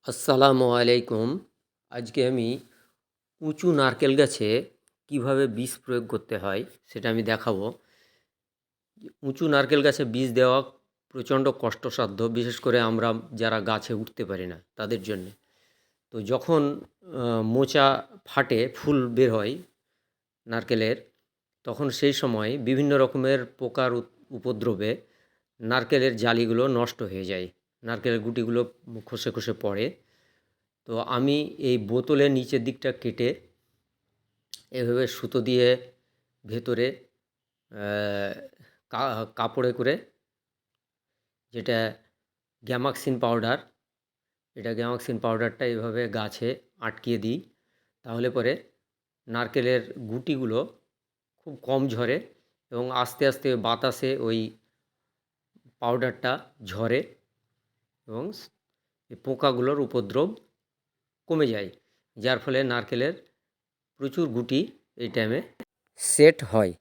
আসসালামু আলাইকুম। আজকে আমি উঁচু নারকেল গাছে কিভাবে বিষ প্রয়োগ করতে হয় সেটা আমি দেখাবো। উঁচু নারকেল গাছে বিষ দেওয়া প্রচণ্ড কষ্টসাধ্য, বিশেষ করে আমরা যারা গাছে উঠতে পারি না তাদের জন্যে। তো যখন মোচা ফাটে, ফুল বের হয় নারকেলের, তখন সেই সময় বিভিন্ন রকমের পোকার উপদ্রবে নারকেলের জালিগুলো নষ্ট হয়ে যায়, নারকেলের গুটিগুলো খসে খসে পড়ে। তো আমি এই বোতলের নিচের দিকটা কেটে এভাবে সুতো দিয়ে ভেতরে কাপড়ে করে, যেটা গ্যামাক্সিন পাউডার, এটা গ্যামাক্সিন পাউডারটা এভাবে গাছে আটকিয়ে দিই। তাহলে পরে নারকেলের গুটিগুলো খুব কম ঝরে এবং আস্তে আস্তে বাতাসে ওই পাউডারটা ঝরে এবং এই পোকাগুলোর উপদ্রব কমে যায়, যার ফলে নারকেলের প্রচুর গুটি এই টাইমে সেট হয়।